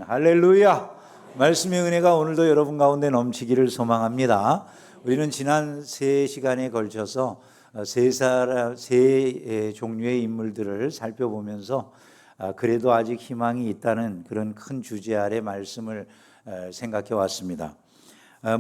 할렐루야. 말씀의 은혜가 오늘도 여러분 가운데 넘치기를 소망합니다. 우리는 지난 3시간에 걸쳐서 세 종류의 인물들을 살펴보면서 그래도 아직 희망이 있다는 그런 큰 주제 아래 말씀을 생각해 왔습니다.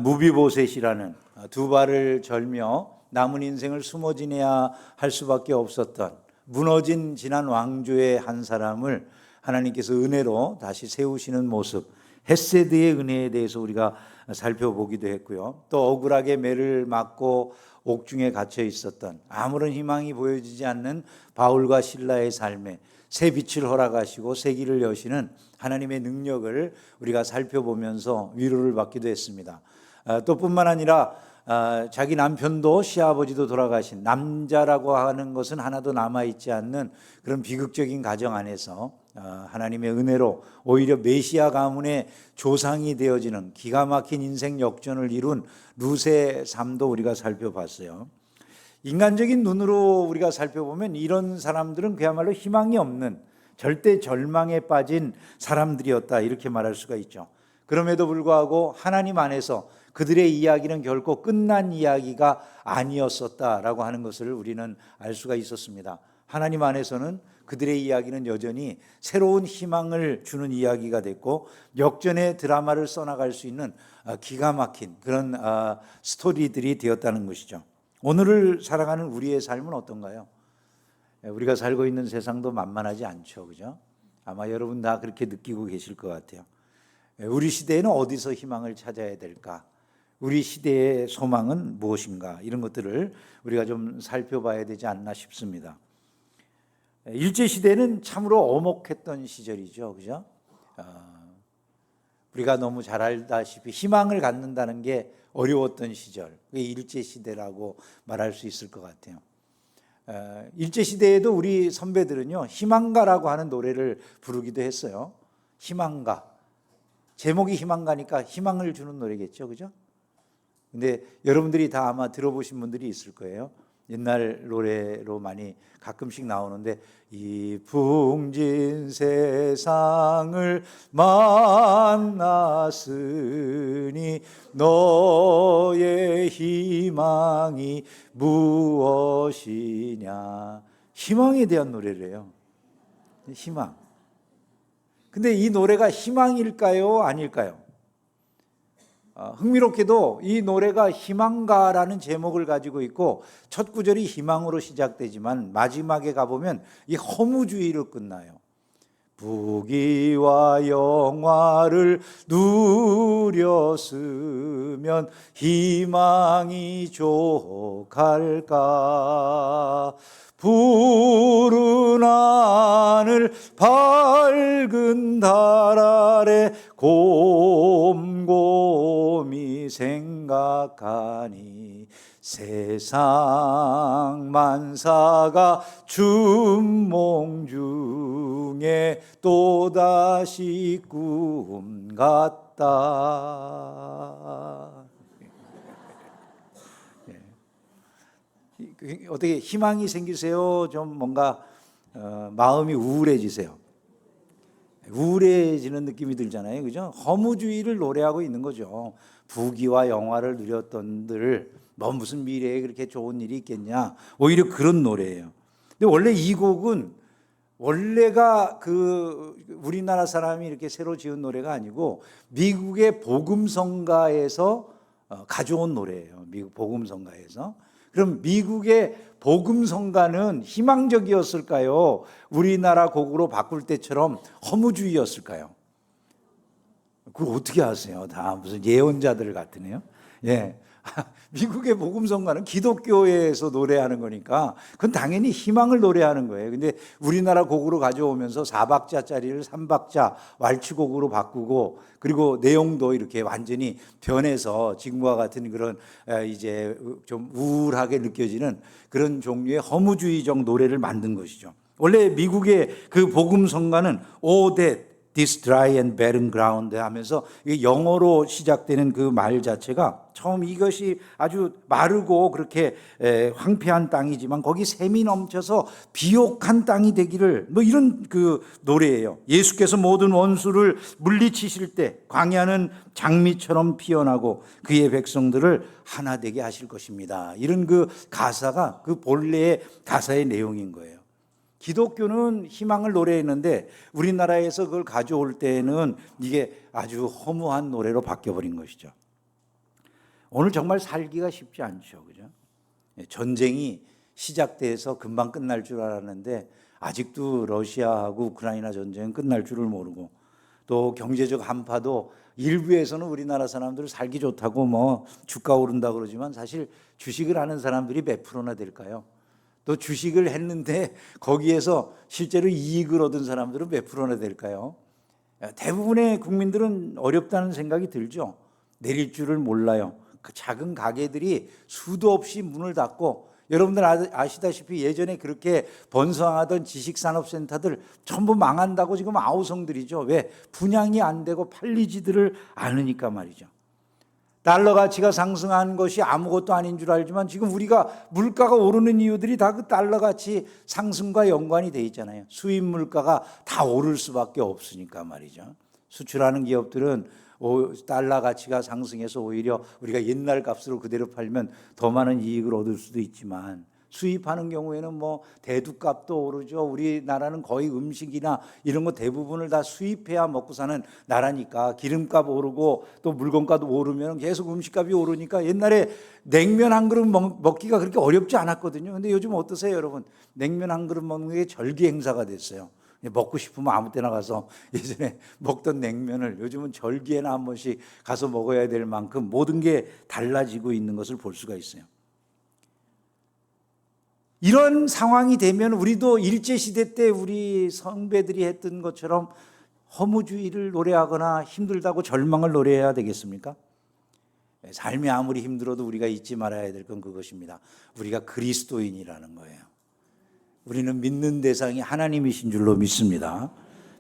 무비보셋이라는 두 발을 절며 남은 인생을 숨어 지내야 할 수밖에 없었던 무너진 지난 왕조의 한 사람을 하나님께서 은혜로 다시 세우시는 모습, 헤세드의 은혜에 대해서 우리가 살펴보기도 했고요. 또 억울하게 매를 맞고 옥중에 갇혀 있었던 아무런 희망이 보여지지 않는 바울과 실라의 삶에 새 빛을 허락하시고 새 길을 여시는 하나님의 능력을 우리가 살펴보면서 위로를 받기도 했습니다. 또 뿐만 아니라 자기 남편도 시아버지도 돌아가신 남자라고 하는 것은 하나도 남아있지 않는 그런 비극적인 가정 안에서 하나님의 은혜로 오히려 메시아 가문의 조상이 되어지는 기가 막힌 인생 역전을 이룬 룻의 삶도 우리가 살펴봤어요. 인간적인 눈으로 우리가 살펴보면 이런 사람들은 그야말로 희망이 없는 절대 절망에 빠진 사람들이었다, 이렇게 말할 수가 있죠. 그럼에도 불구하고 하나님 안에서 그들의 이야기는 결코 끝난 이야기가 아니었었다라고 하는 것을 우리는 알 수가 있었습니다. 하나님 안에서는 그들의 이야기는 여전히 새로운 희망을 주는 이야기가 됐고 역전의 드라마를 써나갈 수 있는 기가 막힌 그런 스토리들이 되었다는 것이죠. 오늘을 살아가는 우리의 삶은 어떤가요? 우리가 살고 있는 세상도 만만하지 않죠, 그죠? 아마 여러분 다 그렇게 느끼고 계실 것 같아요. 우리 시대에는 어디서 희망을 찾아야 될까? 우리 시대의 소망은 무엇인가? 이런 것들을 우리가 좀 살펴봐야 되지 않나 싶습니다. 일제시대는 참으로 엄혹했던 시절이죠, 그죠? 우리가 너무 잘 알다시피 희망을 갖는다는 게 어려웠던 시절, 그게 일제시대라고 말할 수 있을 것 같아요. 일제시대에도 우리 선배들은요, 희망가라고 하는 노래를 부르기도 했어요. 희망가. 제목이 희망가니까 희망을 주는 노래겠죠, 그죠? 근데 여러분들이 다 아마 들어보신 분들이 있을 거예요. 옛날 노래로 많이 가끔씩 나오는데, 이 풍진 세상을 만났으니 너의 희망이 무엇이냐. 희망에 대한 노래래요. 희망. 근데 이 노래가 희망일까요? 아닐까요? 흥미롭게도 이 노래가 희망가라는 제목을 가지고 있고 첫 구절이 희망으로 시작되지만 마지막에 가보면 이 허무주의로 끝나요. 부귀와 영화를 누렸으면 희망이 족할까. 푸른 하늘 밝은 달 아래 곰곰이 생각하니 세상 만사가 춘몽 중에 또다시 꿈 같다. 어떻게 희망이 생기세요? 좀 뭔가 마음이 우울해지세요. 우울해지는 느낌이 들잖아요, 그죠? 허무주의를 노래하고 있는 거죠. 부귀와 영화를 누렸던들 뭐 무슨 미래에 그렇게 좋은 일이 있겠냐, 오히려 그런 노래예요. 근데 원래 이 곡은 원래가 우리나라 사람이 이렇게 새로 지은 노래가 아니고 미국의 복음성가에서 가져온 노래예요. 미국 복음성가에서. 그럼 미국의 복음성가는 희망적이었을까요? 우리나라 곡으로 바꿀 때처럼 허무주의였을까요? 그걸 어떻게 아세요? 다 무슨 예언자들 같으네요. 예. 미국의 복음성가는 기독교에서 노래하는 거니까 그건 당연히 희망을 노래하는 거예요. 근데 우리나라 곡으로 가져오면서 4박자짜리를 3박자 왈츠곡으로 바꾸고, 그리고 내용도 이렇게 완전히 변해서 지금과 같은 그런 이제 좀 우울하게 느껴지는 그런 종류의 허무주의적 노래를 만든 것이죠. 원래 미국의 그 복음성가는 오댓, this dry and barren ground 하면서 영어로 시작되는 그 말 자체가 처음 이것이 아주 마르고 그렇게 황폐한 땅이지만 거기 샘이 넘쳐서 비옥한 땅이 되기를 뭐 이런 그 노래예요. 예수께서 모든 원수를 물리치실 때 광야는 장미처럼 피어나고 그의 백성들을 하나 되게 하실 것입니다. 이런 그 가사가 그 본래의 가사의 내용인 거예요. 기독교는 희망을 노래했는데 우리나라에서 그걸 가져올 때는 이게 아주 허무한 노래로 바뀌어버린 것이죠. 오늘 정말 살기가 쉽지 않죠. 그죠? 전쟁이 시작돼서 금방 끝날 줄 알았는데 아직도 러시아하고 우크라이나 전쟁은 끝날 줄을 모르고 또 경제적 한파도 일부에서는 우리나라 사람들 살기 좋다고 뭐 주가 오른다 그러지만 사실 주식을 하는 사람들이 몇 프로나 될까요? 또 주식을 했는데 거기에서 실제로 이익을 얻은 사람들은 몇 프로나 될까요? 대부분의 국민들은 어렵다는 생각이 들죠. 내릴 줄을 몰라요. 그 작은 가게들이 수도 없이 문을 닫고 여러분들 아시다시피 예전에 그렇게 번성하던 지식산업센터들 전부 망한다고 지금 아우성들이죠. 왜? 분양이 안 되고 팔리지들을 않으니까 말이죠. 달러 가치가 상승한 것이 아무것도 아닌 줄 알지만 지금 우리가 물가가 오르는 이유들이 다 그 달러 가치 상승과 연관이 돼 있잖아요. 수입 물가가 다 오를 수밖에 없으니까 말이죠. 수출하는 기업들은 달러 가치가 상승해서 오히려 우리가 옛날 값으로 그대로 팔면 더 많은 이익을 얻을 수도 있지만 수입하는 경우에는 뭐 대두값도 오르죠. 우리나라는 거의 음식이나 이런 거 대부분을 다 수입해야 먹고 사는 나라니까 기름값 오르고 또 물건값도 오르면 계속 음식값이 오르니까 옛날에 냉면 한 그릇 먹기가 그렇게 어렵지 않았거든요. 근데 요즘 어떠세요, 여러분? 냉면 한 그릇 먹는 게 절기 행사가 됐어요. 먹고 싶으면 아무 때나 가서 예전에 먹던 냉면을 요즘은 절기에나 한 번씩 가서 먹어야 될 만큼 모든 게 달라지고 있는 것을 볼 수가 있어요. 이런 상황이 되면 우리도 일제시대 때 우리 선배들이 했던 것처럼 허무주의를 노래하거나 힘들다고 절망을 노래해야 되겠습니까? 삶이 아무리 힘들어도 우리가 잊지 말아야 될 건 그것입니다. 우리가 그리스도인이라는 거예요. 우리는 믿는 대상이 하나님이신 줄로 믿습니다.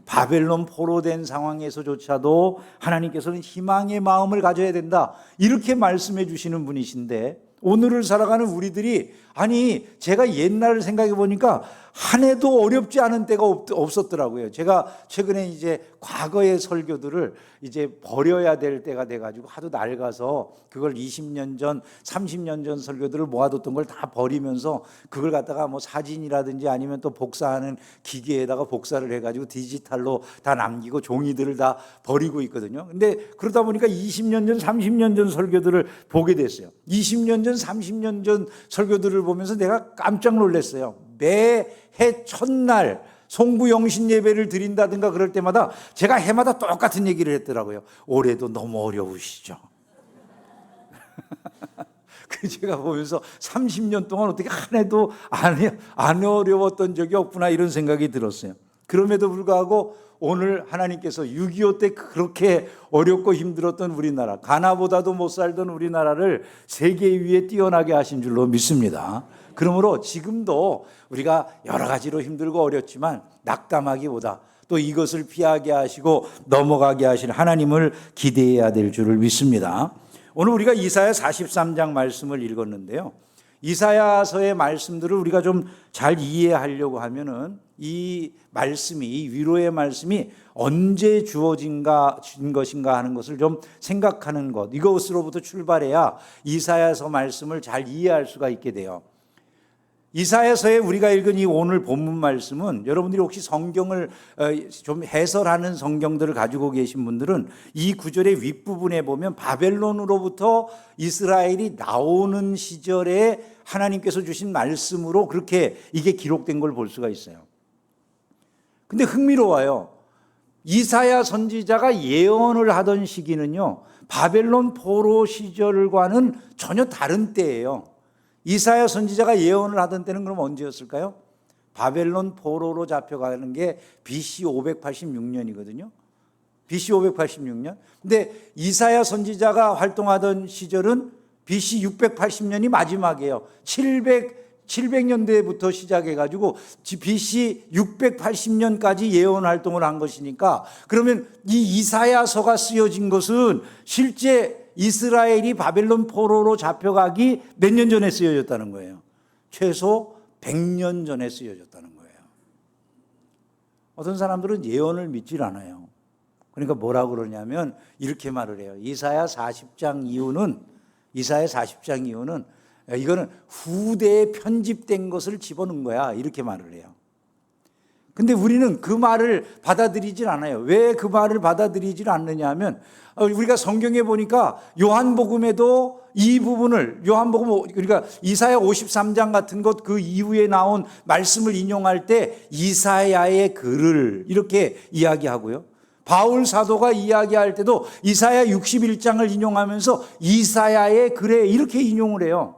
바벨론 포로된 상황에서조차도 하나님께서는 희망의 마음을 가져야 된다. 이렇게 말씀해 주시는 분이신데 오늘을 살아가는 우리들이 아니 제가 옛날을 생각해 보니까 한 해도 어렵지 않은 때가 없었더라고요. 제가 최근에 이제 과거의 설교들을 이제 버려야 될 때가 돼가지고 하도 낡아서 그걸 20년 전, 30년 전 설교들을 모아뒀던 걸 다 버리면서 그걸 갖다가 뭐 사진이라든지 아니면 또 복사하는 기계에다가 복사를 해가지고 디지털로 다 남기고 종이들을 다 버리고 있거든요. 근데 그러다 보니까 20년 전, 30년 전 설교들을 보게 됐어요. 20년 전, 30년 전 설교들을 보면서 내가 깜짝 놀랐어요. 매해 첫날 송구영신 예배를 드린다든가 그럴 때마다 제가 해마다 똑같은 얘기를 했더라고요. 올해도 너무 어려우시죠. 그 제가 보면서 30년 동안 어떻게 한 해도 안 어려웠던 적이 없구나 이런 생각이 들었어요. 그럼에도 불구하고 오늘 하나님께서 6.25 때 그렇게 어렵고 힘들었던 우리나라, 가나보다도 못 살던 우리나라를 세계 위에 뛰어나게 하신 줄로 믿습니다. 그러므로 지금도 우리가 여러 가지로 힘들고 어렵지만 낙담하기보다 또 이것을 피하게 하시고 넘어가게 하실 하나님을 기대해야 될 줄을 믿습니다. 오늘 우리가 이사야 43장 말씀을 읽었는데요. 이사야서의 말씀들을 우리가 좀 잘 이해하려고 하면은 이 말씀이, 이 위로의 말씀이 언제 주어진 것인가 하는 것을 좀 생각하는 것, 이것으로부터 출발해야 이사야서 말씀을 잘 이해할 수가 있게 돼요. 이사야서에 우리가 읽은 이 오늘 본문 말씀은 여러분들이 혹시 성경을 좀 해설하는 성경들을 가지고 계신 분들은 이 구절의 윗부분에 보면 바벨론으로부터 이스라엘이 나오는 시절에 하나님께서 주신 말씀으로 그렇게 이게 기록된 걸 볼 수가 있어요. 근데 흥미로워요. 이사야 선지자가 예언을 하던 시기는요, 바벨론 포로 시절과는 전혀 다른 때예요. 이사야 선지자가 예언을 하던 때는 그럼 언제였을까요? 바벨론 포로로 잡혀가는 게 BC 586년이거든요. BC 586년. 근데 이사야 선지자가 활동하던 시절은 BC 680년이 마지막이에요. 700년대부터 시작해가지고 BC 680년까지 예언 활동을 한 것이니까, 그러면 이 이사야서가 쓰여진 것은 실제 이스라엘이 바벨론 포로로 잡혀가기 몇 년 전에 쓰여졌다는 거예요. 최소 100년 전에 쓰여졌다는 거예요. 어떤 사람들은 예언을 믿질 않아요. 그러니까 뭐라고 그러냐면 이렇게 말을 해요. 이사야 40장 이후는 이거는 후대에 편집된 것을 집어넣은 거야, 이렇게 말을 해요. 근데 우리는 그 말을 받아들이질 않아요. 왜 그 말을 받아들이질 않느냐 하면, 우리가 성경에 보니까 요한복음에도 이 부분을, 그러니까 이사야 53장 같은 것 그 이후에 나온 말씀을 인용할 때 이사야의 글을 이렇게 이야기하고요. 바울 사도가 이야기할 때도 이사야 61장을 인용하면서 이사야의 글에 이렇게 인용을 해요.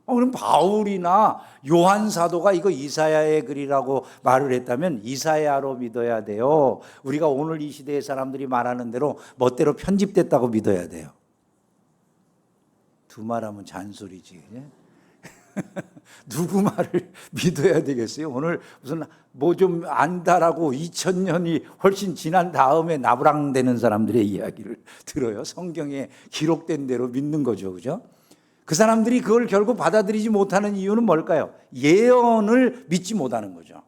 그럼 바울이나 요한 사도가 이거 이사야의 글이라고 말을 했다면 이사야로 믿어야 돼요. 우리가 오늘 이 시대의 사람들이 말하는 대로 멋대로 편집됐다고 믿어야 돼요. 두 말하면 잔소리지. 누구 말을 믿어야 되겠어요? 오늘 무슨 뭐 좀 안다라고 2000년이 훨씬 지난 다음에 나부랑되는 사람들의 이야기를 들어요. 성경에 기록된 대로 믿는 거죠, 그죠? 그 사람들이 그걸 결국 받아들이지 못하는 이유는 뭘까요? 예언을 믿지 못하는 거죠.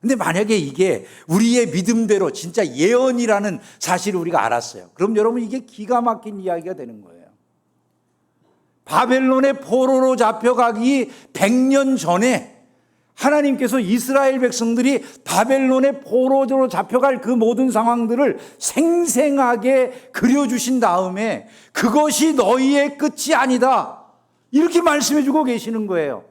근데 만약에 이게 우리의 믿음대로 진짜 예언이라는 사실을 우리가 알았어요. 그럼 여러분, 이게 기가 막힌 이야기가 되는 거예요. 바벨론의 포로로 잡혀가기 100년 전에 하나님께서 이스라엘 백성들이 바벨론의 포로로 잡혀갈 그 모든 상황들을 생생하게 그려주신 다음에 그것이 너희의 끝이 아니다, 이렇게 말씀해 주고 계시는 거예요.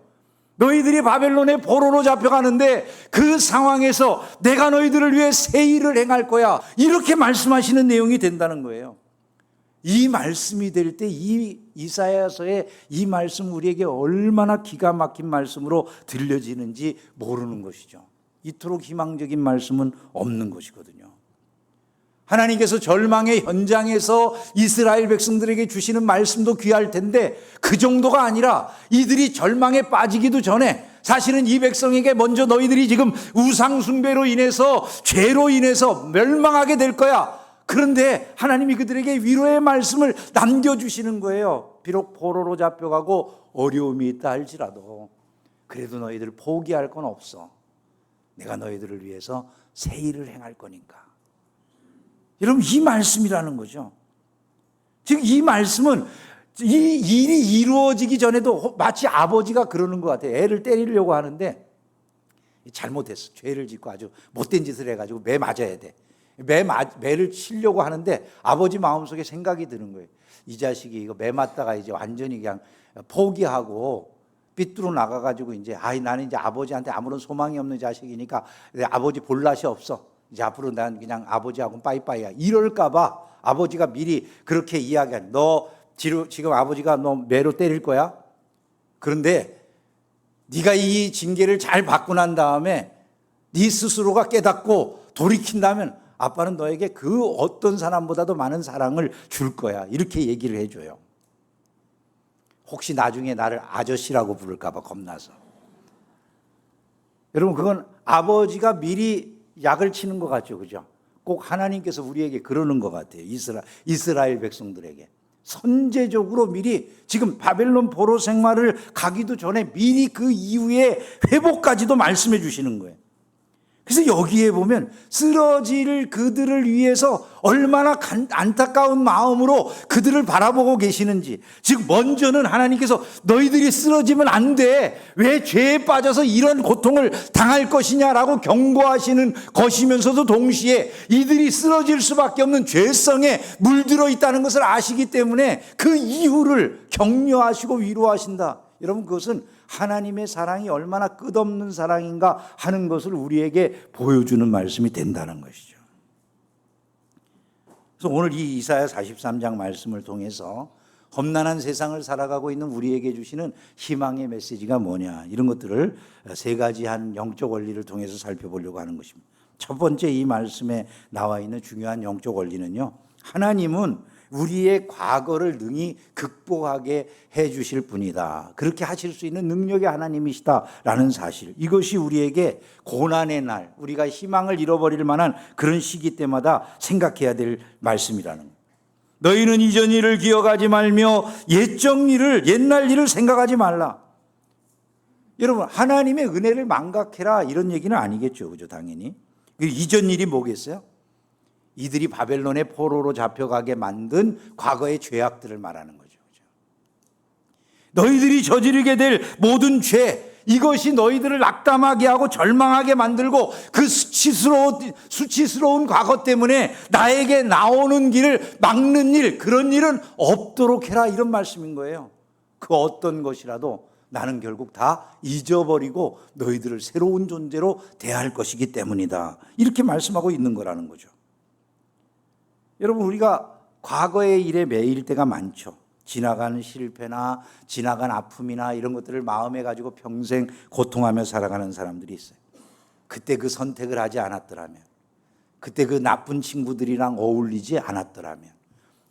너희들이 바벨론의 포로로 잡혀가는데 그 상황에서 내가 너희들을 위해 새 일을 행할 거야, 이렇게 말씀하시는 내용이 된다는 거예요. 이 말씀이 될 때 이 이사야서의 이 말씀 우리에게 얼마나 기가 막힌 말씀으로 들려지는지 모르는 것이죠. 이토록 희망적인 말씀은 없는 것이거든요. 하나님께서 절망의 현장에서 이스라엘 백성들에게 주시는 말씀도 귀할 텐데 그 정도가 아니라 이들이 절망에 빠지기도 전에 사실은 이 백성에게 먼저 너희들이 지금 우상 숭배로 인해서 죄로 인해서 멸망하게 될 거야. 그런데 하나님이 그들에게 위로의 말씀을 남겨주시는 거예요. 비록 포로로 잡혀가고 어려움이 있다 할지라도 그래도 너희들 포기할 건 없어. 내가 너희들을 위해서 새 일을 행할 거니까. 여러분, 이 말씀이라는 거죠. 즉 이 말씀은 이 일이 이루어지기 전에도 마치 아버지가 그러는 것 같아요. 애를 때리려고 하는데 잘못했어. 죄를 짓고 아주 못된 짓을 해가지고 매 맞아야 돼. 매를 치려고 하는데 아버지 마음속에 생각이 드는 거예요. 이 자식이 이거 매 맞다가 이제 완전히 그냥 포기하고 삐뚤어 나가가지고 이제 나는 이제 아버지한테 아무런 소망이 없는 자식이니까 아버지 볼 낯이 없어. 이제 앞으로 난 그냥 아버지하고는 빠이빠이야. 이럴까봐 아버지가 미리 그렇게 이야기한. 너 지금 아버지가 너 매로 때릴 거야. 그런데 네가 이 징계를 잘 받고 난 다음에 네 스스로가 깨닫고 돌이킨다면 아빠는 너에게 그 어떤 사람보다도 많은 사랑을 줄 거야. 이렇게 얘기를 해줘요. 혹시 나중에 나를 아저씨라고 부를까봐 겁나서. 여러분, 그건 아버지가 미리 약을 치는 것 같죠, 그죠? 꼭 하나님께서 우리에게 그러는 것 같아요. 이스라엘 백성들에게 선제적으로 미리 지금 바벨론 포로 생활을 가기도 전에 미리 그 이후에 회복까지도 말씀해 주시는 거예요. 그래서 여기에 보면 쓰러질 그들을 위해서 얼마나 안타까운 마음으로 그들을 바라보고 계시는지. 즉 먼저는 하나님께서 너희들이 쓰러지면 안 돼. 왜 죄에 빠져서 이런 고통을 당할 것이냐라고 경고하시는 것이면서도 동시에 이들이 쓰러질 수밖에 없는 죄성에 물들어 있다는 것을 아시기 때문에 그 이유를 격려하시고 위로하신다. 여러분, 그것은 하나님의 사랑이 얼마나 끝없는 사랑인가 하는 것을 우리에게 보여주는 말씀이 된다는 것이죠. 그래서 오늘 이 이사야 43장 말씀을 통해서 험난한 세상을 살아가고 있는 우리에게 주시는 희망의 메시지가 뭐냐, 이런 것들을 세 가지 한 영적 원리를 통해서 살펴보려고 하는 것입니다. 첫 번째, 이 말씀에 나와 있는 중요한 영적 원리는요, 하나님은 우리의 과거를 능히 극복하게 해 주실 분이다. 그렇게 하실 수 있는 능력의 하나님이시다라는 사실. 이것이 우리에게 고난의 날, 우리가 희망을 잃어버릴 만한 그런 시기 때마다 생각해야 될 말씀이라는 거예요. 너희는 이전 일을 기억하지 말며 옛날 일을 생각하지 말라. 여러분, 하나님의 은혜를 망각해라 이런 얘기는 아니겠죠. 그죠? 당연히. 이전 일이 뭐겠어요? 이들이 바벨론의 포로로 잡혀가게 만든 과거의 죄악들을 말하는 거죠. 너희들이 저지르게 될 모든 죄, 이것이 너희들을 낙담하게 하고 절망하게 만들고 그 수치스러운 과거 때문에 나에게 나오는 길을 막는 일, 그런 일은 없도록 해라 이런 말씀인 거예요. 그 어떤 것이라도 나는 결국 다 잊어버리고 너희들을 새로운 존재로 대할 것이기 때문이다. 이렇게 말씀하고 있는 거라는 거죠. 여러분, 우리가 과거의 일에 매일 때가 많죠. 지나간 실패나 지나간 아픔이나 이런 것들을 마음에 가지고 평생 고통하며 살아가는 사람들이 있어요. 그때 그 선택을 하지 않았더라면, 그때 그 나쁜 친구들이랑 어울리지 않았더라면,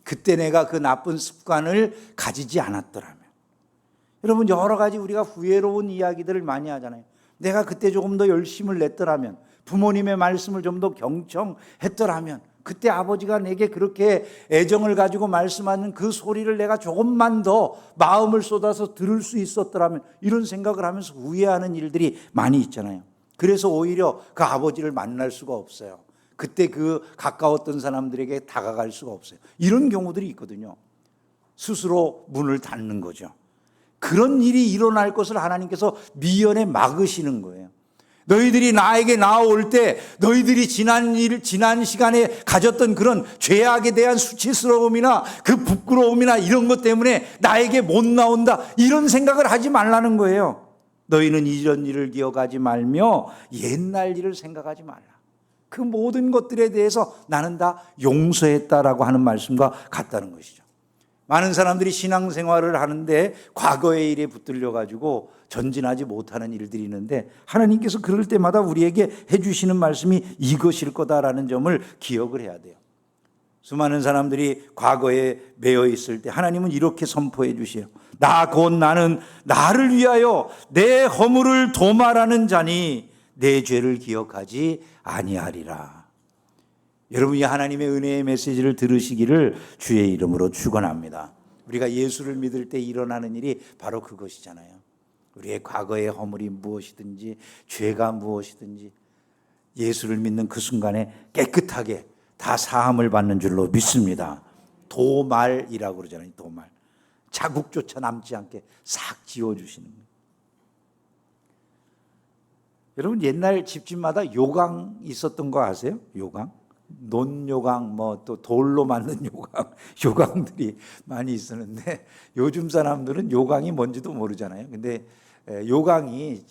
그때 내가 그 나쁜 습관을 가지지 않았더라면. 여러분, 여러 가지 우리가 후회로운 이야기들을 많이 하잖아요. 내가 그때 조금 더 열심을 냈더라면, 부모님의 말씀을 좀 더 경청했더라면, 그때 아버지가 내게 그렇게 애정을 가지고 말씀하는 그 소리를 내가 조금만 더 마음을 쏟아서 들을 수 있었더라면, 이런 생각을 하면서 후회하는 일들이 많이 있잖아요. 그래서 오히려 그 아버지를 만날 수가 없어요. 그때 그 가까웠던 사람들에게 다가갈 수가 없어요. 이런 경우들이 있거든요. 스스로 문을 닫는 거죠. 그런 일이 일어날 것을 하나님께서 미연에 막으시는 거예요. 너희들이 나에게 나아올 때 너희들이 지난 시간에 가졌던 그런 죄악에 대한 수치스러움이나 그 부끄러움이나 이런 것 때문에 나에게 못 나온다, 이런 생각을 하지 말라는 거예요. 너희는 이전 일을 기억하지 말며 옛날 일을 생각하지 말라. 그 모든 것들에 대해서 나는 다 용서했다라고 하는 말씀과 같다는 것이죠. 많은 사람들이 신앙생활을 하는데 과거의 일에 붙들려 가지고 전진하지 못하는 일들이 있는데, 하나님께서 그럴 때마다 우리에게 해주시는 말씀이 이것일 거다라는 점을 기억을 해야 돼요. 수많은 사람들이 과거에 매여 있을 때 하나님은 이렇게 선포해 주세요. 나 곧 나는 나를 위하여 내 허물을 도말하는 자니 내 죄를 기억하지 아니하리라. 여러분이 하나님의 은혜의 메시지를 들으시기를 주의 이름으로 축원합니다. 우리가 예수를 믿을 때 일어나는 일이 바로 그것이잖아요. 우리의 과거의 허물이 무엇이든지 죄가 무엇이든지 예수를 믿는 그 순간에 깨끗하게 다 사함을 받는 줄로 믿습니다. 도말이라고 그러잖아요. 도말. 자국조차 남지 않게 싹 지워주시는 거예요. 여러분, 옛날 집집마다 요강 있었던 거 아세요? 요강? 논요강, 뭐 또 돌로 만든 요강들이 많이 있었는데, 요즘 사람들은 요강이 뭔지도 모르잖아요. 근데 요강이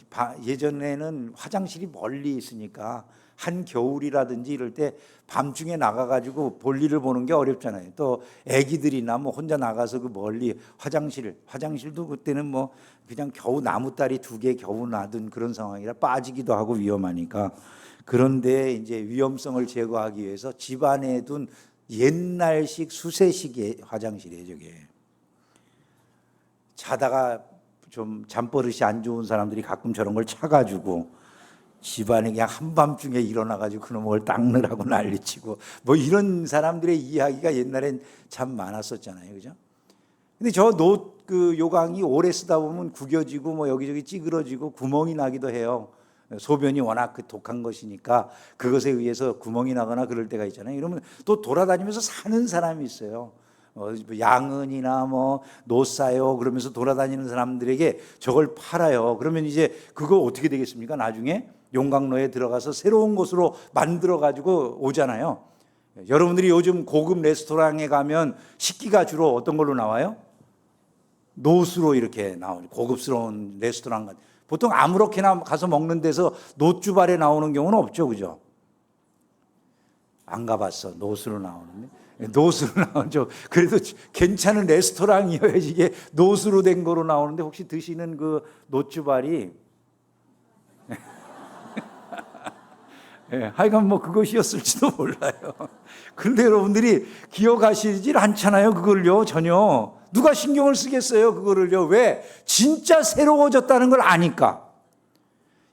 예전에는 화장실이 멀리 있으니까 한겨울이라든지 이럴 때 밤중에 나가가지고 볼일을 보는 게 어렵잖아요. 또 애기들이나 뭐 혼자 나가서 그 멀리 화장실도 그때는 뭐 그냥 겨우 나무다리 2개 겨우 놔둔 그런 상황이라 빠지기도 하고 위험하니까, 그런데 이제 위험성을 제거하기 위해서 집안에 둔 옛날식 수세식의 화장실이에요. 저게 자다가 좀 잠버릇이 안 좋은 사람들이 가끔 저런 걸 차가지고 집안에 그냥 한밤중에 일어나가지고 그놈을 닦느라고 난리치고 뭐 이런 사람들의 이야기가 옛날엔 참 많았었잖아요. 그죠? 근데 그 요강이 오래 쓰다 보면 구겨지고 뭐 여기저기 찌그러지고 구멍이 나기도 해요. 소변이 워낙 그 독한 것이니까 그것에 의해서 구멍이 나거나 그럴 때가 있잖아요. 이러면 또 돌아다니면서 사는 사람이 있어요. 양은이나 뭐 노싸요 그러면서 돌아다니는 사람들에게 저걸 팔아요. 그러면 이제 그거 어떻게 되겠습니까? 나중에 용광로에 들어가서 새로운 곳으로 만들어 가지고 오잖아요. 여러분들이 요즘 고급 레스토랑에 가면 식기가 주로 어떤 걸로 나와요? 노수로 이렇게 나오죠. 고급스러운 레스토랑. 보통 아무렇게나 가서 먹는 데서 노주발에 나오는 경우는 없죠. 그죠? 안 가봤어. 노수로 나오는데. 노수로 나오죠. 그래도 괜찮은 레스토랑이어야지 이게 노수로 된 거로 나오는데, 혹시 드시는 그 노주발이 하여간 뭐 그것이었을지도 몰라요. 그런데 여러분들이 기억하시질 않잖아요. 그걸요. 전혀. 누가 신경을 쓰겠어요. 그거를요. 왜? 진짜 새로워졌다는 걸 아니까.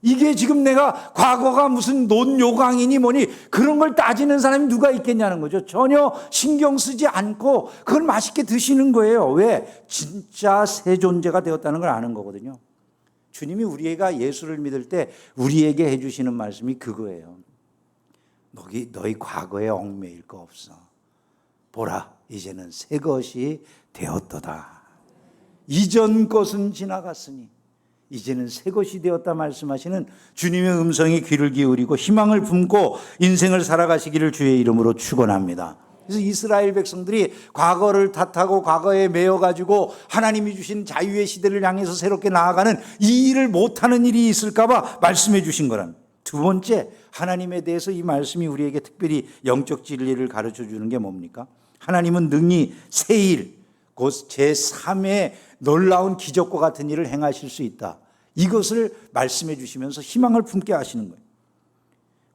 이게 지금 내가 과거가 무슨 논요강이니 뭐니 그런 걸 따지는 사람이 누가 있겠냐는 거죠. 전혀 신경 쓰지 않고 그걸 맛있게 드시는 거예요. 왜? 진짜 새 존재가 되었다는 걸 아는 거거든요. 주님이 우리가 예수를 믿을 때 우리에게 해주시는 말씀이 그거예요. 너희 과거에 얽매일 거 없어. 보라, 이제는 새 것이 되었도다. 이전 것은 지나갔으니 이제는 새 것이 되었다 말씀하시는 주님의 음성에 귀를 기울이고 희망을 품고 인생을 살아가시기를 주의 이름으로 축원합니다. 그래서 이스라엘 백성들이 과거를 탓하고 과거에 매여가지고 하나님이 주신 자유의 시대를 향해서 새롭게 나아가는 이 일을 못하는 일이 있을까 봐 말씀해 주신 거란. 두 번째, 하나님에 대해서 이 말씀이 우리에게 특별히 영적 진리를 가르쳐 주는 게 뭡니까? 하나님은 능히 새 일, 곧 제3의 놀라운 기적과 같은 일을 행하실 수 있다. 이것을 말씀해 주시면서 희망을 품게 하시는 거예요.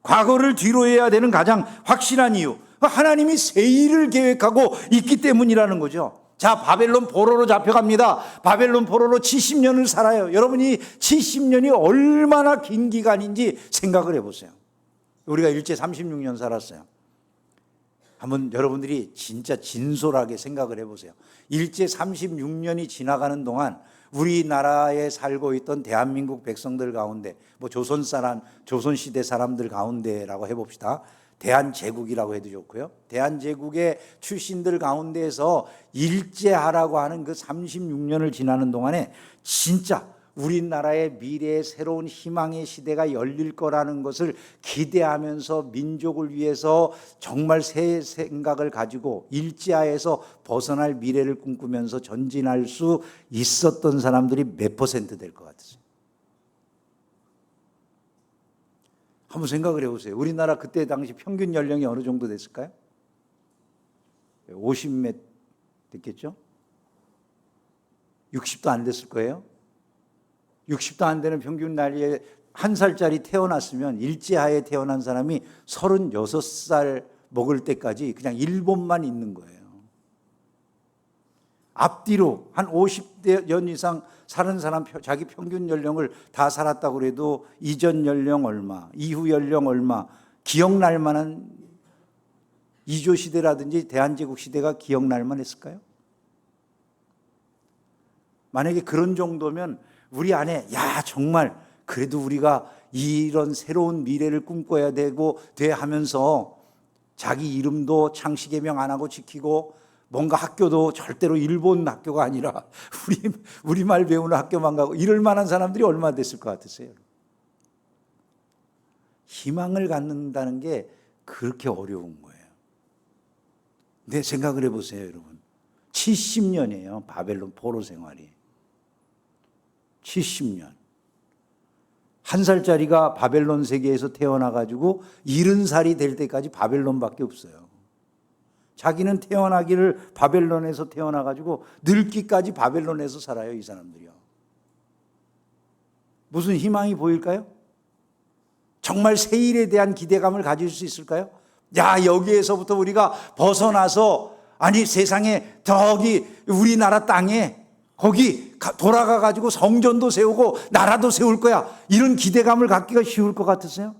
과거를 뒤로 해야 되는 가장 확실한 이유, 하나님이 새 일을 계획하고 있기 때문이라는 거죠. 자, 바벨론 포로로 잡혀갑니다. 바벨론 포로로 70년을 살아요. 여러분이 70년이 얼마나 긴 기간인지 생각을 해보세요. 우리가 일제 36년 살았어요. 한번 여러분들이 진짜 진솔하게 생각을 해보세요. 일제 36년이 지나가는 동안 우리나라에 살고 있던 대한민국 백성들 가운데, 뭐 조선시대 사람들 가운데라고 해봅시다. 대한제국이라고 해도 좋고요. 대한제국의 출신들 가운데에서 일제하라고 하는 그 36년을 지나는 동안에 진짜 우리나라의 미래의 새로운 희망의 시대가 열릴 거라는 것을 기대하면서 민족을 위해서 정말 새 생각을 가지고 일제하에서 벗어날 미래를 꿈꾸면서 전진할 수 있었던 사람들이 몇 퍼센트 될 것 같으세요? 한번 생각을 해보세요. 우리나라 그때 당시 평균 연령이 어느 정도 됐을까요? 50몇 됐겠죠? 60도 안 됐을 거예요. 60도 안 되는 평균 나이에 1살짜리 태어났으면 일제하에 태어난 사람이 36살 먹을 때까지 그냥 일본만 있는 거예요. 앞뒤로 한 50년 이상 사는 사람 자기 평균 연령을 다 살았다고 그래도 이전 연령 얼마, 이후 연령 얼마 기억날 만한 이조 시대라든지 대한제국 시대가 기억날 만했을까요? 만약에 그런 정도면 우리 안에 정말 그래도 우리가 이런 새로운 미래를 꿈꿔야 되고 하면서 자기 이름도 창씨개명 안 하고 지키고 뭔가 학교도 절대로 일본 학교가 아니라 우리말 배우는 학교만 가고 이럴 만한 사람들이 얼마나 됐을 것 같으세요? 희망을 갖는다는 게 그렇게 어려운 거예요. 네, 생각을 해보세요, 여러분. 70년이에요, 바벨론 포로 생활이. 70년. 1살짜리가 바벨론 세계에서 태어나가지고 70살이 될 때까지 바벨론밖에 없어요. 자기는 태어나기를 바벨론에서 태어나가지고 늙기까지 바벨론에서 살아요, 이 사람들이요. 무슨 희망이 보일까요? 정말 새 일에 대한 기대감을 가질 수 있을까요? 여기에서부터 우리가 벗어나서 세상에 저기 우리나라 땅에 거기 돌아가가지고 성전도 세우고 나라도 세울 거야. 이런 기대감을 갖기가 쉬울 것 같으세요?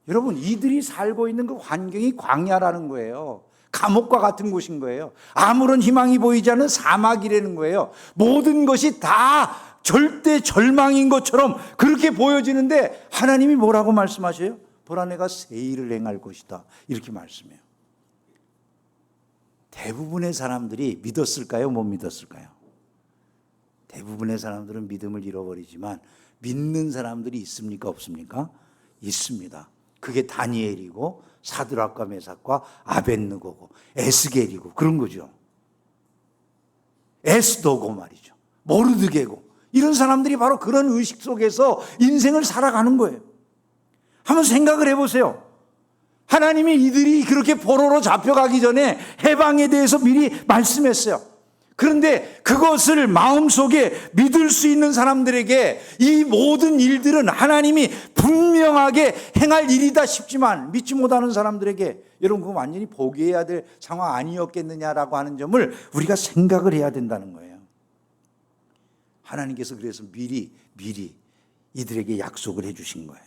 여러분, 이들이 살고 있는 그 환경이 광야라는 거예요. 감옥과 같은 곳인 거예요. 아무런 희망이 보이지 않는 사막이라는 거예요. 모든 것이 다 절대 절망인 것처럼 그렇게 보여지는데 하나님이 뭐라고 말씀하셔요? 보라, 내가 새 일을 행할 것이다. 이렇게 말씀해요. 대부분의 사람들이 믿었을까요? 못 믿었을까요? 대부분의 사람들은 믿음을 잃어버리지만 믿는 사람들이 있습니까? 없습니까? 있습니다. 그게 다니엘이고 사드락과 메삭과 아벳느고고 에스겔이고 그런 거죠. 에스더고 말이죠. 모르드게고 이런 사람들이 바로 그런 의식 속에서 인생을 살아가는 거예요. 한번 생각을 해보세요. 하나님이 이들이 그렇게 포로로 잡혀가기 전에 해방에 대해서 미리 말씀했어요. 그런데 그것을 마음속에 믿을 수 있는 사람들에게 이 모든 일들은 하나님이 분명하게 행할 일이다 싶지만 믿지 못하는 사람들에게 여러분 그건 완전히 포기해야 될 상황 아니었겠느냐라고 하는 점을 우리가 생각을 해야 된다는 거예요. 하나님께서 그래서 미리 이들에게 약속을 해 주신 거예요.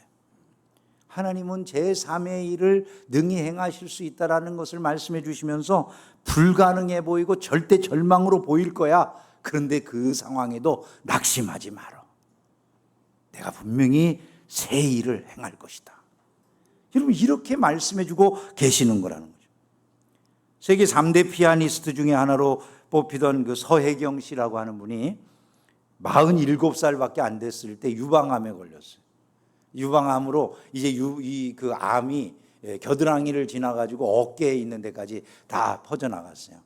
하나님은 제3의 일을 능히 행하실 수 있다라는 것을 말씀해 주시면서 불가능해 보이고 절대 절망으로 보일 거야. 그런데 그 상황에도 낙심하지 마라. 내가 분명히 새 일을 행할 것이다. 여러분 이렇게 말씀해 주고 계시는 거라는 거죠. 세계 3대 피아니스트 중에 하나로 뽑히던 그 서혜경 씨라고 하는 분이 47살밖에 안 됐을 때 유방암에 걸렸어요. 유방암으로 이제 그 암이 겨드랑이를 지나가지고 어깨에 있는 데까지 다 퍼져나갔어요.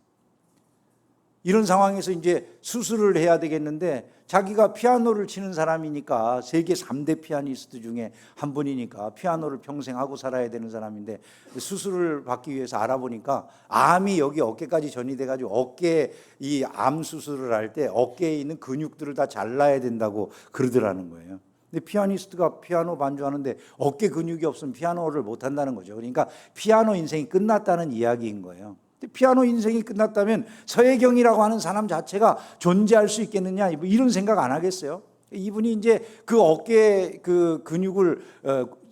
이런 상황에서 이제 수술을 해야 되겠는데 자기가 피아노를 치는 사람이니까 세계 3대 피아니스트 중에 한 분이니까 피아노를 평생 하고 살아야 되는 사람인데 수술을 받기 위해서 알아보니까 암이 여기 어깨까지 전이돼가지고 어깨에 이 암 수술을 할 때 어깨에 있는 근육들을 다 잘라야 된다고 그러더라는 거예요. 근데 피아니스트가 피아노 반주하는데 어깨 근육이 없으면 피아노를 못 한다는 거죠. 그러니까 피아노 인생이 끝났다는 이야기인 거예요. 근데 피아노 인생이 끝났다면 서혜경이라고 하는 사람 자체가 존재할 수 있겠느냐 이런 생각 안 하겠어요? 이분이 이제 그 어깨 그 근육을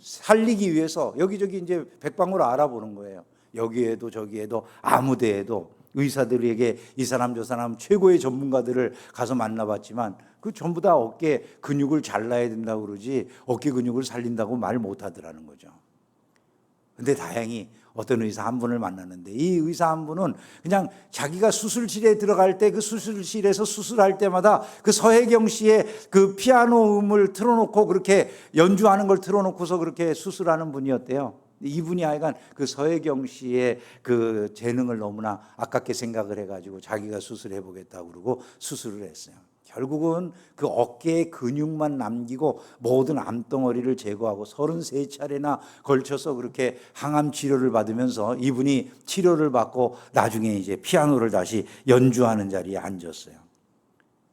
살리기 위해서 여기저기 이제 백방으로 알아보는 거예요. 여기에도 저기에도 아무 데에도 의사들에게 이 사람 저 사람 최고의 전문가들을 가서 만나봤지만 그 전부 다 어깨 근육을 잘라야 된다고 그러지 어깨 근육을 살린다고 말 못하더라는 거죠. 근데 다행히 어떤 의사 한 분을 만났는데 이 의사 한 분은 그냥 자기가 수술실에 들어갈 때 그 수술실에서 수술할 때마다 그 서혜경 씨의 그 피아노 음을 틀어놓고 그렇게 연주하는 걸 틀어놓고서 그렇게 수술하는 분이었대요. 이분이 하여간 그 서혜경 씨의 그 재능을 너무나 아깝게 생각을 해가지고 자기가 수술해 보겠다고 그러고 수술을 했어요. 결국은 그 어깨에 근육만 남기고 모든 암덩어리를 제거하고 33차례나 걸쳐서 그렇게 항암 치료를 받으면서 이분이 치료를 받고 나중에 이제 피아노를 다시 연주하는 자리에 앉았어요.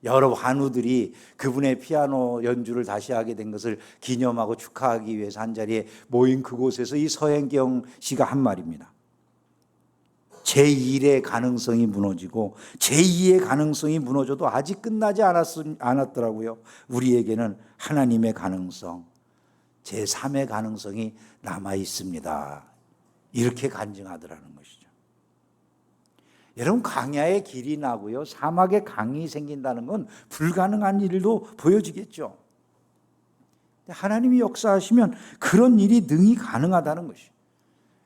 여러 환우들이 그분의 피아노 연주를 다시 하게 된 것을 기념하고 축하하기 위해서 한 자리에 모인 그곳에서 이 서혜경 씨가 한 말입니다. 제1의 가능성이 무너지고 제2의 가능성이 무너져도 아직 끝나지 않았더라고요. 우리에게는 하나님의 가능성, 제3의 가능성이 남아 있습니다. 이렇게 간증하더라는 것이죠. 여러분 광야에 길이 나고요, 사막에 강이 생긴다는 건 불가능한 일도 보여지겠죠. 하나님이 역사하시면 그런 일이 능히 가능하다는 것이죠.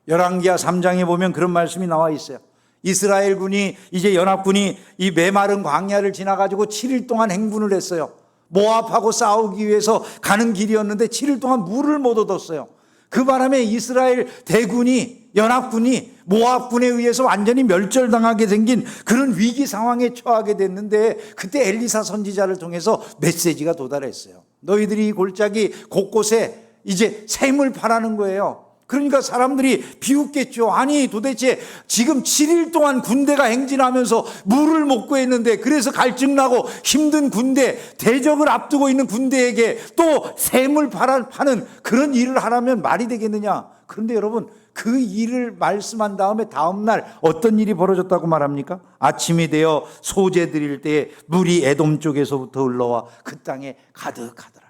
열왕기하 3장에 보면 그런 말씀이 나와 있어요. 이스라엘군이 이제 연합군이 이 메마른 광야를 지나가지고 7일 동안 행군을 했어요. 모압하고 싸우기 위해서 가는 길이었는데 7일 동안 물을 못 얻었어요. 그 바람에 이스라엘 대군이 연합군이 모압군에 의해서 완전히 멸절당하게 생긴 그런 위기 상황에 처하게 됐는데 그때 엘리사 선지자를 통해서 메시지가 도달했어요. 너희들이 이 골짜기 곳곳에 이제 샘을 파라는 거예요. 그러니까 사람들이 비웃겠죠. 아니 도대체 지금 7일 동안 군대가 행진하면서 물을 못 구했는데 그래서 갈증나고 힘든 군대, 대적을 앞두고 있는 군대에게 또 샘을 파는 그런 일을 하라면 말이 되겠느냐. 그런데 여러분 그 일을 말씀한 다음에 다음 날 어떤 일이 벌어졌다고 말합니까? 아침이 되어 소재 드릴 때에 물이 에돔 쪽에서부터 흘러와 그 땅에 가득하더라.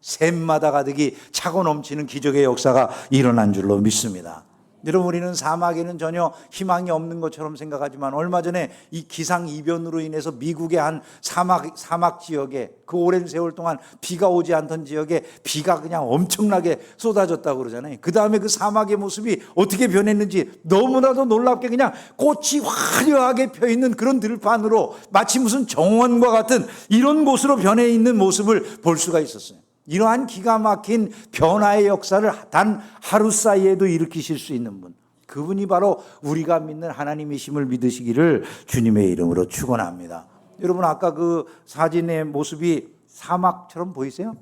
샘마다 가득이 차고 넘치는 기적의 역사가 일어난 줄로 믿습니다. 여러분 우리는 사막에는 전혀 희망이 없는 것처럼 생각하지만 얼마 전에 이 기상이변으로 인해서 미국의 한 사막 지역에 그 오랜 세월 동안 비가 오지 않던 지역에 비가 그냥 엄청나게 쏟아졌다고 그러잖아요. 그 다음에 그 사막의 모습이 어떻게 변했는지 너무나도 놀랍게 그냥 꽃이 화려하게 펴있는 그런 들판으로 마치 무슨 정원과 같은 이런 곳으로 변해 있는 모습을 볼 수가 있었어요. 이러한 기가 막힌 변화의 역사를 단 하루 사이에도 일으키실 수 있는 분, 그분이 바로 우리가 믿는 하나님이심을 믿으시기를 주님의 이름으로 축원합니다. 여러분 아까 그 사진의 모습이 사막처럼 보이세요?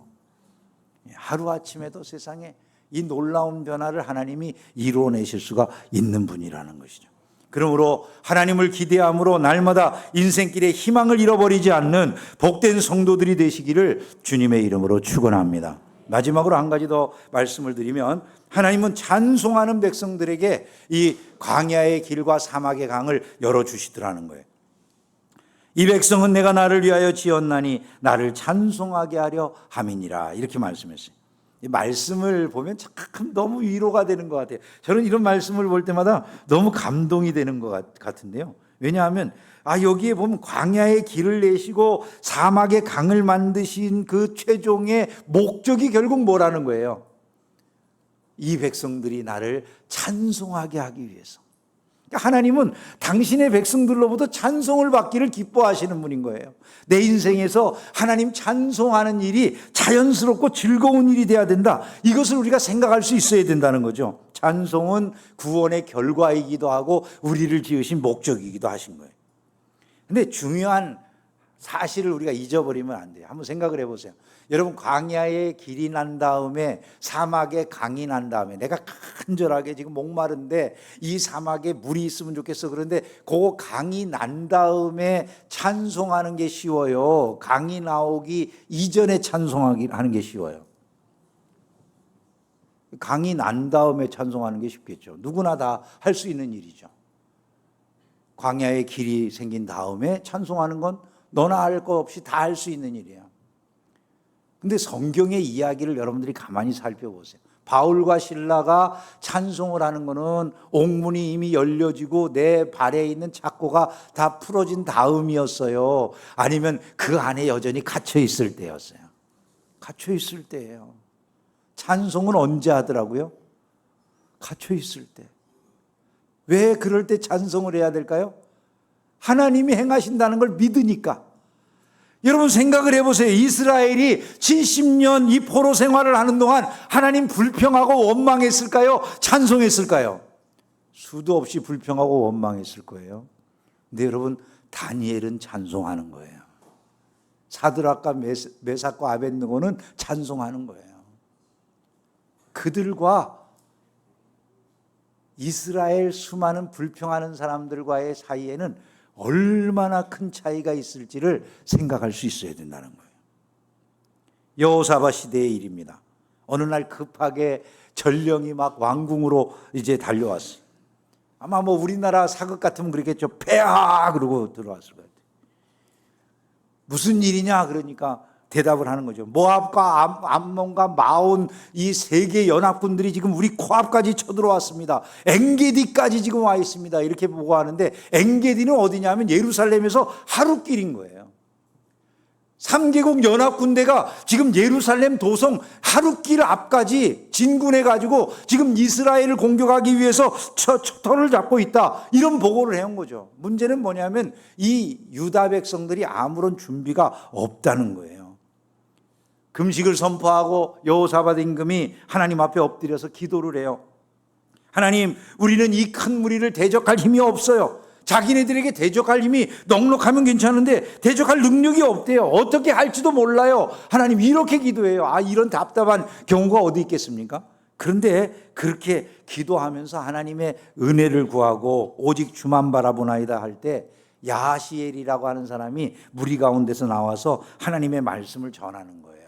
하루아침에도 세상에 이 놀라운 변화를 하나님이 이루어내실 수가 있는 분이라는 것이죠. 그러므로 하나님을 기대함으로 날마다 인생길에 희망을 잃어버리지 않는 복된 성도들이 되시기를 주님의 이름으로 축원합니다. 마지막으로 한 가지 더 말씀을 드리면, 하나님은 찬송하는 백성들에게 이 광야의 길과 사막의 강을 열어주시더라는 거예요. 이 백성은 내가 나를 위하여 지었나니 나를 찬송하게 하려 함이니라, 이렇게 말씀했어요. 이 말씀을 보면 참 너무 위로가 되는 것 같아요. 저는 이런 말씀을 볼 때마다 너무 감동이 되는 것 같은데요. 왜냐하면 여기에 보면 광야의 길을 내시고 사막의 강을 만드신 그 최종의 목적이 결국 뭐라는 거예요? 이 백성들이 나를 찬송하게 하기 위해서. 하나님은 당신의 백성들로부터 찬송을 받기를 기뻐하시는 분인 거예요. 내 인생에서 하나님 찬송하는 일이 자연스럽고 즐거운 일이 돼야 된다. 이것을 우리가 생각할 수 있어야 된다는 거죠. 찬송은 구원의 결과이기도 하고 우리를 지으신 목적이기도 하신 거예요. 근데 중요한 사실을 우리가 잊어버리면 안 돼요. 한번 생각을 해보세요. 여러분, 광야의 길이 난 다음에 사막의 강이 난 다음에 내가 간절하게 지금 목마른데 이 사막에 물이 있으면 좋겠어. 그런데 그 강이 난 다음에 찬송하는 게 쉬워요? 강이 나오기 이전에 찬송하는 게 쉬워요? 강이 난 다음에 찬송하는 게 쉽겠죠. 누구나 다 할 수 있는 일이죠. 광야의 길이 생긴 다음에 찬송하는 건 너나 할 것 없이 다 할 수 있는 일이에요. 근데 성경의 이야기를 여러분들이 가만히 살펴보세요. 바울과 실라가 찬송을 하는 거는 옥문이 이미 열려지고 내 발에 있는 착고가 다 풀어진 다음이었어요? 아니면 그 안에 여전히 갇혀 있을 때였어요? 갇혀 있을 때예요. 찬송은 언제 하더라고요? 갇혀 있을 때. 왜 그럴 때 찬송을 해야 될까요? 하나님이 행하신다는 걸 믿으니까. 여러분 생각을 해보세요. 이스라엘이 70년 이 포로 생활을 하는 동안 하나님 불평하고 원망했을까요? 찬송했을까요? 수도 없이 불평하고 원망했을 거예요. 근데 여러분, 다니엘은 찬송하는 거예요. 사드락과 메삭과 아벳느고는 찬송하는 거예요. 그들과 이스라엘 수많은 불평하는 사람들과의 사이에는 얼마나 큰 차이가 있을지를 생각할 수 있어야 된다는 거예요. 여호사밧 시대의 일입니다. 어느 날 급하게 전령이 막 왕궁으로 이제 달려왔어요. 아마 뭐 우리나라 사극 같으면 그렇겠죠. 폐하! 그러고 들어왔을 것 같아요. 무슨 일이냐? 그러니까 대답을 하는 거죠. 모압과 암몬과 마온 이 세 개 연합군들이 지금 우리 코앞까지 쳐들어왔습니다. 엔게디까지 지금 와 있습니다. 이렇게 보고하는데, 엔게디는 어디냐면 예루살렘에서 하루길인 거예요. 3개국 연합군대가 지금 예루살렘 도성 하루길 앞까지 진군해가지고 지금 이스라엘을 공격하기 위해서 터를 잡고 있다, 이런 보고를 해온 거죠. 문제는 뭐냐면 이 유다 백성들이 아무런 준비가 없다는 거예요. 금식을 선포하고 여호사밧 임금이 하나님 앞에 엎드려서 기도를 해요. 하나님, 우리는 이 큰 무리를 대적할 힘이 없어요. 자기네들에게 대적할 힘이 넉넉하면 괜찮은데 대적할 능력이 없대요. 어떻게 할지도 몰라요. 하나님, 이렇게 기도해요. 이런 답답한 경우가 어디 있겠습니까? 그런데 그렇게 기도하면서 하나님의 은혜를 구하고 오직 주만 바라보나이다 할 때 야하시엘이라고 하는 사람이 무리 가운데서 나와서 하나님의 말씀을 전하는 거예요.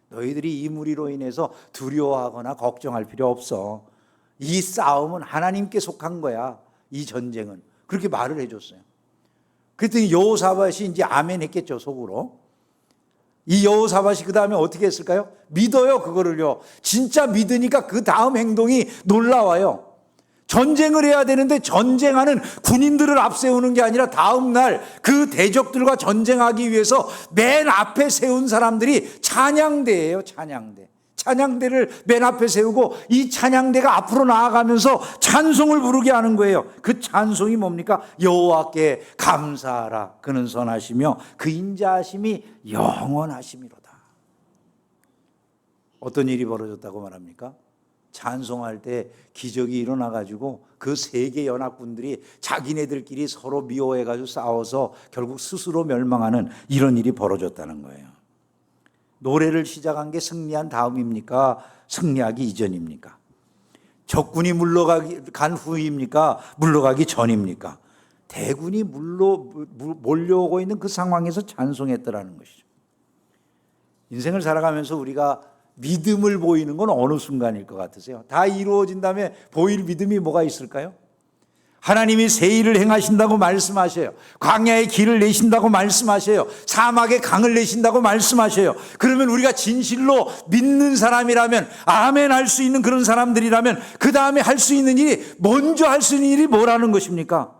너희들이 이 무리로 인해서 두려워하거나 걱정할 필요 없어. 이 싸움은 하나님께 속한 거야. 이 전쟁은. 그렇게 말을 해줬어요. 그랬더니 여호사밧이 이제 아멘 했겠죠, 속으로. 이 여호사밧이 그 다음에 어떻게 했을까요? 믿어요, 그거를요. 진짜 믿으니까 그 다음 행동이 놀라워요. 전쟁을 해야 되는데 전쟁하는 군인들을 앞세우는 게 아니라 다음 날 그 대적들과 전쟁하기 위해서 맨 앞에 세운 사람들이 찬양대예요. 찬양대를 맨 앞에 세우고 이 찬양대가 앞으로 나아가면서 찬송을 부르게 하는 거예요. 그 찬송이 뭡니까? 여호와께 감사하라. 그는 선하시며 그 인자하심이 영원하심이로다. 어떤 일이 벌어졌다고 말합니까? 찬송할 때 기적이 일어나가지고 그 세 개 연합군들이 자기네들끼리 서로 미워해가지고 싸워서 결국 스스로 멸망하는 이런 일이 벌어졌다는 거예요. 노래를 시작한 게 승리한 다음입니까? 승리하기 이전입니까? 적군이 물러간 후입니까? 물러가기 전입니까? 대군이 몰려오고 있는 그 상황에서 찬송했더라는 것이죠. 인생을 살아가면서 우리가 믿음을 보이는 건 어느 순간일 것 같으세요? 다 이루어진 다음에 보일 믿음이 뭐가 있을까요? 하나님이 새 일을 행하신다고 말씀하셔요. 광야의 길을 내신다고 말씀하셔요. 사막의 강을 내신다고 말씀하셔요. 그러면 우리가 진실로 믿는 사람이라면, 아멘 할 수 있는 그런 사람들이라면 그 다음에 할 수 있는 일이, 먼저 할 수 있는 일이 뭐라는 것입니까?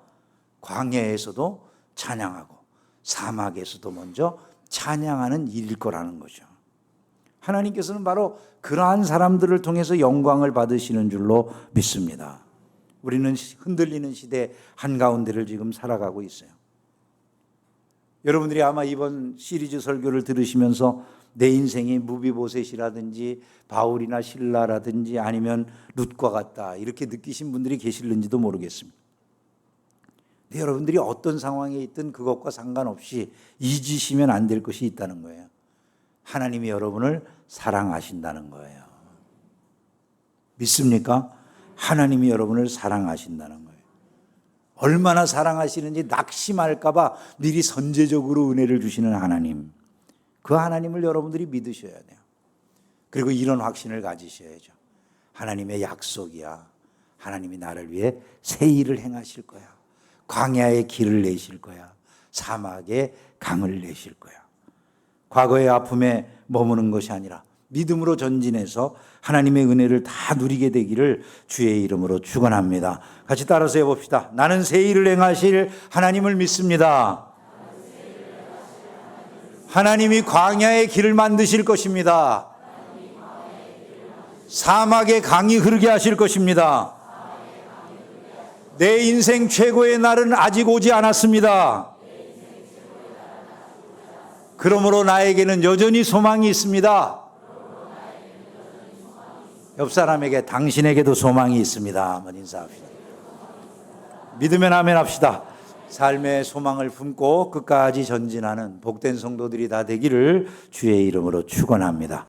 광야에서도 찬양하고 사막에서도 먼저 찬양하는 일일 거라는 거죠. 하나님께서는 바로 그러한 사람들을 통해서 영광을 받으시는 줄로 믿습니다. 우리는 흔들리는 시대 한가운데를 지금 살아가고 있어요. 여러분들이 아마 이번 시리즈 설교를 들으시면서 내 인생이 무비보셋이라든지 바울이나 실라라든지 아니면 룻과 같다 이렇게 느끼신 분들이 계실는지도 모르겠습니다. 근데 여러분들이 어떤 상황에 있든 그것과 상관없이 잊으시면 안 될 것이 있다는 거예요. 하나님이 여러분을 사랑하신다는 거예요. 믿습니까? 하나님이 여러분을 사랑하신다는 거예요. 얼마나 사랑하시는지 낙심할까 봐 미리 선제적으로 은혜를 주시는 하나님. 그 하나님을 여러분들이 믿으셔야 돼요. 그리고 이런 확신을 가지셔야죠. 하나님의 약속이야. 하나님이 나를 위해 새 일을 행하실 거야. 광야의 길을 내실 거야. 사막에 강을 내실 거야. 과거의 아픔에 머무는 것이 아니라 믿음으로 전진해서 하나님의 은혜를 다 누리게 되기를 주의 이름으로 축원합니다. 같이 따라서 해봅시다. 나는 새 일을 행하실 하나님을 믿습니다. 하나님이 광야의 길을 만드실 것입니다. 사막에 강이 흐르게 하실 것입니다. 내 인생 최고의 날은 아직 오지 않았습니다. 그러므로 나에게는 여전히 소망이 있습니다. 옆 사람에게 당신에게도 소망이 있습니다. 한번 인사합시다. 믿으면 아멘 합시다. 삶의 소망을 품고 끝까지 전진하는 복된 성도들이 다 되기를 주의 이름으로 축원합니다.